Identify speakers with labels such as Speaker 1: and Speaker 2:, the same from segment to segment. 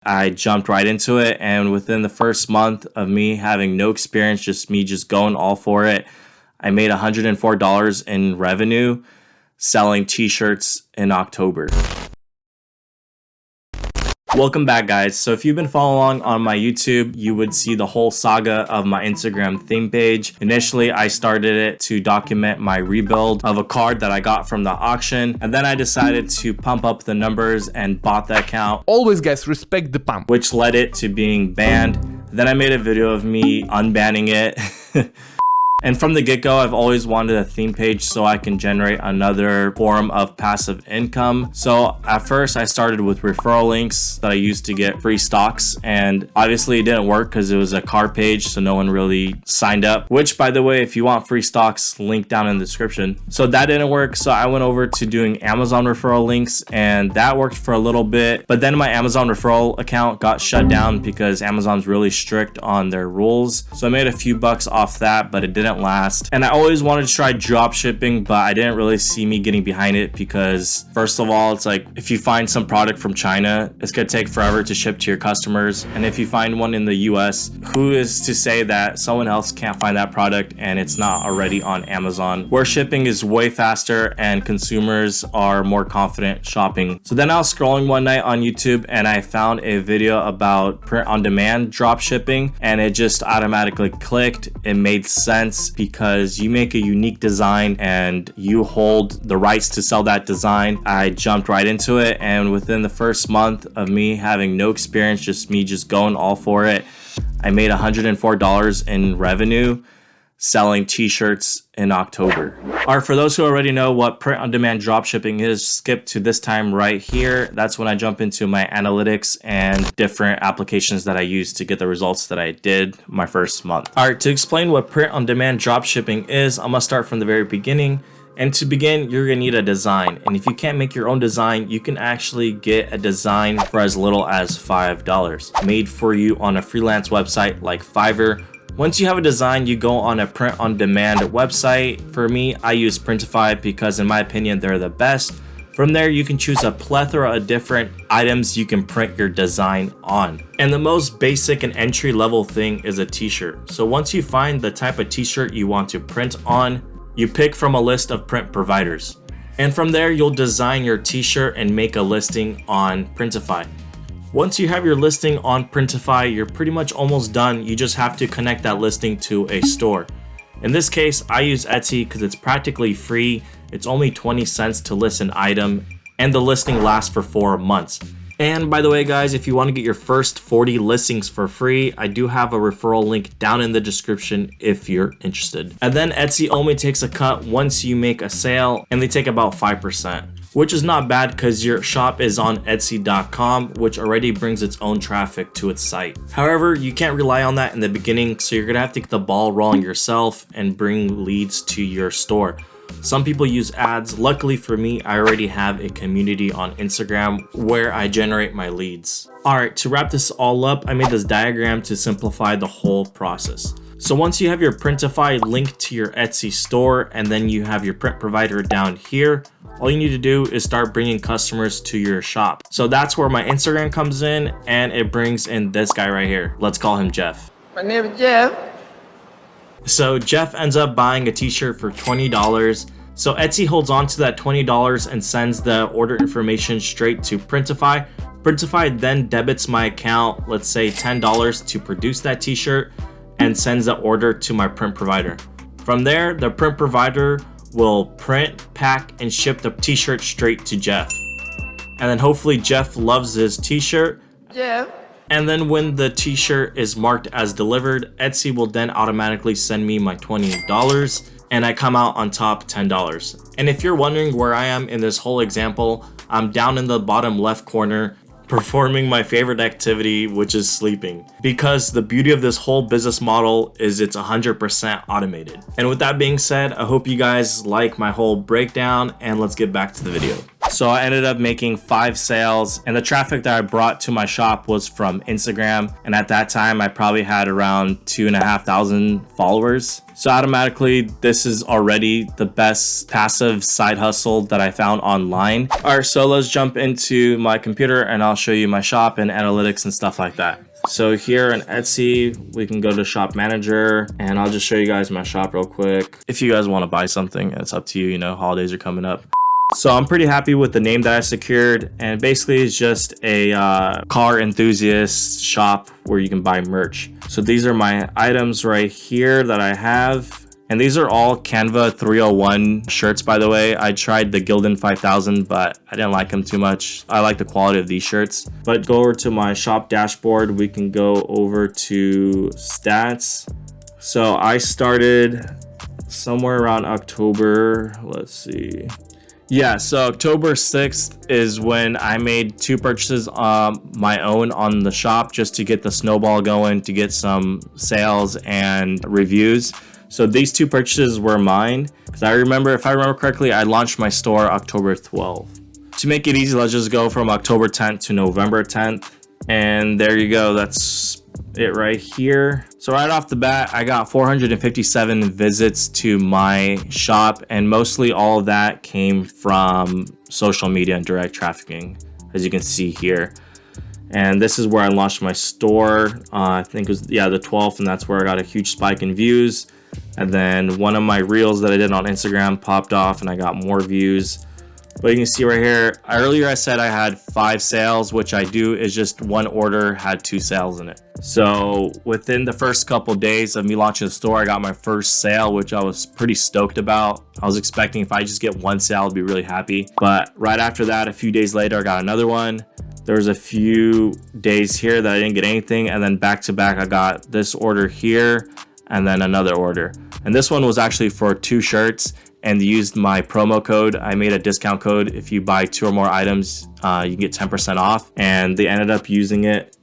Speaker 1: I jumped right into it, and within the first month of me having no experience, just me going all for it, I made $104 in revenue selling t-shirts in October. Welcome back, guys. So if you've been following along on my YouTube, you would see the whole saga of my Instagram theme page. Initially, I started it to document my rebuild of a card that I got from the auction, and then I decided to pump up the numbers and bought the account.
Speaker 2: Always, guys, respect the pump.
Speaker 1: Which led it to being banned. Then I made a video of me unbanning it. And from the get-go, I've always wanted a theme page so I can generate another form of passive income. So at first I started with referral links that I used to get free stocks, and obviously it didn't work because it was a card page, so no one really signed up, which, by the way, if you want free stocks, link down in the description. So that didn't work, so I went over to doing Amazon referral links, and that worked for a little bit, but then my Amazon referral account got shut down because Amazon's really strict on their rules. So I made a few bucks off that, but it didn't last. And I always wanted to try drop shipping, but I didn't really see me getting behind it because, first of all, it's like if you find some product from China, it's gonna take forever to ship to your customers. And if you find one in the US, who is to say that someone else can't find that product and it's not already on Amazon, where shipping is way faster and consumers are more confident shopping. So then I was scrolling one night on YouTube and I found a video about print on demand drop shipping, and it just automatically clicked. It made sense because you make a unique design and you hold the rights to sell that design. I jumped right into it, and within the first month of me having no experience, just me going all for it, I made $104 in revenue selling t-shirts in October. All right, for those who already know what print on demand dropshipping is, skip to this time right here. That's when I jump into my analytics and different applications that I use to get the results that I did my first month. All right, to explain what print on demand dropshipping is, I'm gonna start from the very beginning. And to begin, you're gonna need a design. And if you can't make your own design, you can actually get a design for as little as $5 made for you on a freelance website like Fiverr. Once you have a design, you go on a print on demand website. For me, I use Printify because in my opinion, they're the best. From there, you can choose a plethora of different items you can print your design on. And the most basic and entry level thing is a t-shirt. So once you find the type of t-shirt you want to print on, you pick from a list of print providers. And from there, you'll design your t-shirt and make a listing on Printify. Once you have your listing on Printify, you're pretty much almost done. You just have to connect that listing to a store. In this case, I use Etsy because it's practically free. It's only 20 cents to list an item, and the listing lasts for 4 months. And by the way, guys, if you want to get your first 40 listings for free, I do have a referral link down in the description if you're interested. And then Etsy only takes a cut once you make a sale, and they take about 5%. Which is not bad because your shop is on Etsy.com, which already brings its own traffic to its site. However, you can't rely on that in the beginning, so you're gonna have to get the ball rolling yourself and bring leads to your store. Some people use ads. Luckily for me, I already have a community on Instagram where I generate my leads. All right, to wrap this all up, I made this diagram to simplify the whole process. So once you have your Printify linked to your Etsy store, and then you have your print provider down here, all you need to do is start bringing customers to your shop. So that's where my Instagram comes in, and it brings in this guy right here. Let's call him Jeff.
Speaker 3: My name is Jeff.
Speaker 1: So Jeff ends up buying a t-shirt for $20. So Etsy holds on to that $20 and sends the order information straight to Printify. Printify then debits my account, let's say $10 to produce that t-shirt, and sends the order to my print provider. From there, the print provider will print, pack, and ship the t-shirt straight to Jeff. And then hopefully Jeff loves his t-shirt.
Speaker 3: Jeff.
Speaker 1: And then when the t-shirt is marked as delivered, Etsy will then automatically send me my $20 and I come out on top $10. And if you're wondering where I am in this whole example, I'm down in the bottom left corner performing my favorite activity, which is sleeping. Because the beauty of this whole business model is it's 100% automated. And with that being said, I hope you guys like my whole breakdown, and let's get back to the video. So I ended up making 5 sales, and the traffic that I brought to my shop was from Instagram. And at that time, I probably had around 2,500 followers. So automatically, this is already the best passive side hustle that I found online. All right, so let's jump into my computer and I'll show you my shop and analytics and stuff like that. So here in Etsy, we can go to shop manager and I'll just show you guys my shop real quick. If you guys want to buy something, it's up to you, you know, holidays are coming up. So I'm pretty happy with the name that I secured, and basically it's just a car enthusiast shop where you can buy merch. So these are my items right here that I have, and these are all Canva 301 shirts, by the way. I tried the Gildan 5000, but I didn't like them too much. I like the quality of these shirts. But go over to my shop dashboard, we can go over to stats. So I started somewhere around October, let's see. Yeah, so October 6th is when I made 2 purchases my own on the shop just to get the snowball going, to get some sales and reviews. So these 2 purchases were mine, because I remember, if I remember correctly, I launched my store October 12th. To make it easy, let's just go from October 10th to November 10th. And there you go, that's it right here. So right off the bat, I got 457 visits to my shop, and mostly all of that came from social media and direct trafficking, as you can see here. And this is where I launched my store. I think it was, the 12th, and that's where I got a huge spike in views. And then one of my reels that I did on Instagram popped off and I got more views. But you can see right here, earlier I said I had 5 sales, which I do, is just one order had 2 sales in it. So within the first couple of days of me launching the store, I got my first sale, which I was pretty stoked about. I was expecting if I just get 1 sale, I'd be really happy. But right after that, a few days later, I got another one. There was a few days here that I didn't get anything. And then back to back, I got this order here and then another order. And this one was actually for 2 shirts. And used my promo code. I made a discount code. If you buy 2 or more items, you can get 10% off. And they ended up using it.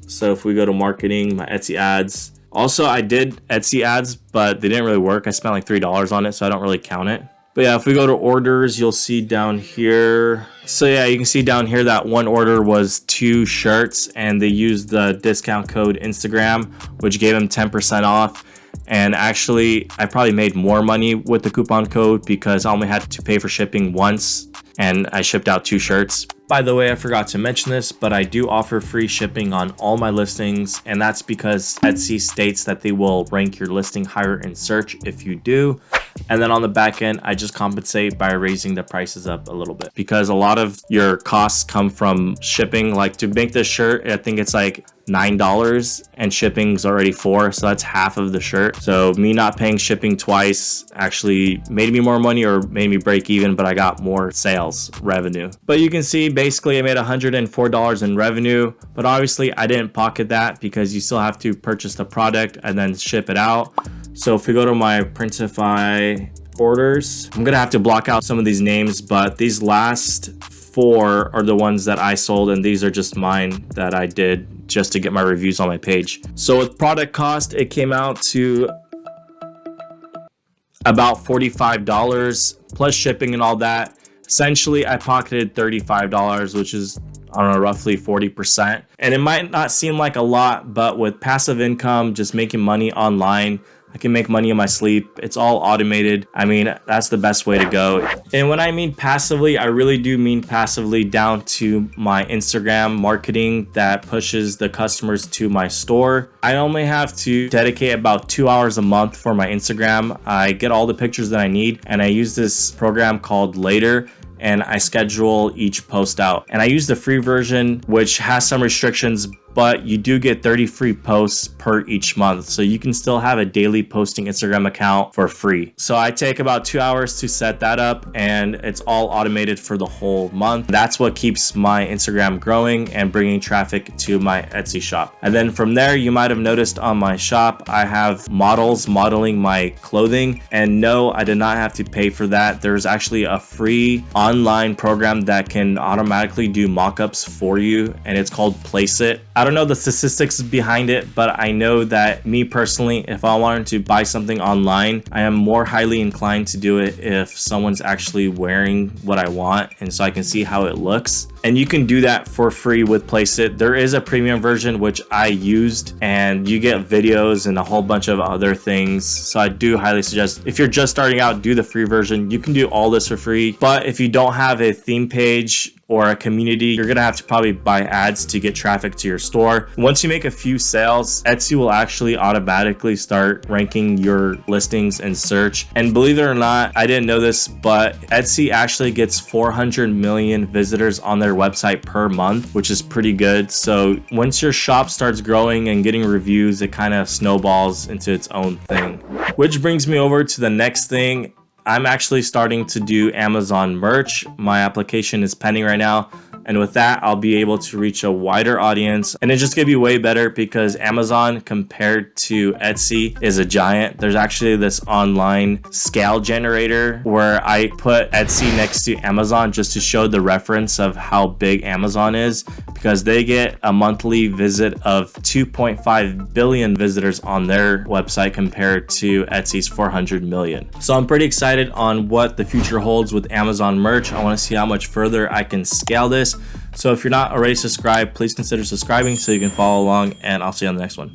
Speaker 1: So if we go to marketing, my Etsy ads. Also, I did Etsy ads, but they didn't really work. I spent like $3 on it, so I don't really count it. But yeah, if we go to orders, you'll see down here. So yeah, you can see down here that one order was 2 shirts, and they used the discount code Instagram, which gave them 10% off. And actually, I probably made more money with the coupon code because I only had to pay for shipping once, and I shipped out 2 shirts. By the way, I forgot to mention this, but I do offer free shipping on all my listings, and that's because Etsy states that they will rank your listing higher in search if you do. And then on the back end, I just compensate by raising the prices up a little bit, because a lot of your costs come from shipping. Like to make this shirt, I think it's like $9 and shipping's already $4, so that's half of the shirt. So me not paying shipping twice actually made me more money, or made me break even, but I got more sales revenue. But you can see basically I made $104 in revenue, but obviously I didn't pocket that because you still have to purchase the product and then ship it out. So if we go to my Printify orders, I'm gonna have to block out some of these names, but these last 4 are the ones that I sold, and these are just mine that I did just to get my reviews on my page. So with product cost, it came out to about $45 plus shipping and all that. Essentially, I pocketed $35, which is, I don't know, roughly 40%. And it might not seem like a lot, but with passive income, just making money online, I can make money in my sleep. It's all automated. I mean, that's the best way to go. And when I mean passively, I really do mean passively down to my Instagram marketing that pushes the customers to my store. I only have to dedicate about 2 hours a month for my Instagram. I get all the pictures that I need, and I use this program called Later, and I schedule each post out. And I use the free version, which has some restrictions, but you do get 30 free posts per each month. So you can still have a daily posting Instagram account for free. So I take about 2 hours to set that up, and it's all automated for the whole month. That's what keeps my Instagram growing and bringing traffic to my Etsy shop. And then from there, you might have noticed on my shop, I have models modeling my clothing. And no, I did not have to pay for that. There's actually a free online program that can automatically do mock-ups for you, and it's called Place It. I don't know the statistics behind it, but I know that me personally, if I wanted to buy something online, I am more highly inclined to do it if someone's actually wearing what I want, and so I can see how it looks. And you can do that for free with Placeit. There is a premium version which I used, and you get videos and a whole bunch of other things. So I do highly suggest, if you're just starting out, do the free version. You can do all this for free. But if you don't have a theme page or a community, you're gonna have to probably buy ads to get traffic to your store. Once you make a few sales, Etsy will actually automatically start ranking your listings in search. And believe it or not, I didn't know this, but Etsy actually gets 400 million visitors on their website per month, which is pretty good. So once your shop starts growing and getting reviews, it kind of snowballs into its own thing. Which brings me over to the next thing. I'm actually starting to do Amazon merch. My application is pending right now. And with that, I'll be able to reach a wider audience. And it's just gonna be way better because Amazon compared to Etsy is a giant. There's actually this online scale generator where I put Etsy next to Amazon just to show the reference of how big Amazon is, because they get a monthly visit of 2.5 billion visitors on their website compared to Etsy's 400 million. So I'm pretty excited on what the future holds with Amazon merch. I wanna see how much further I can scale this. So if you're not already subscribed, please consider subscribing so you can follow along, and I'll see you on the next one.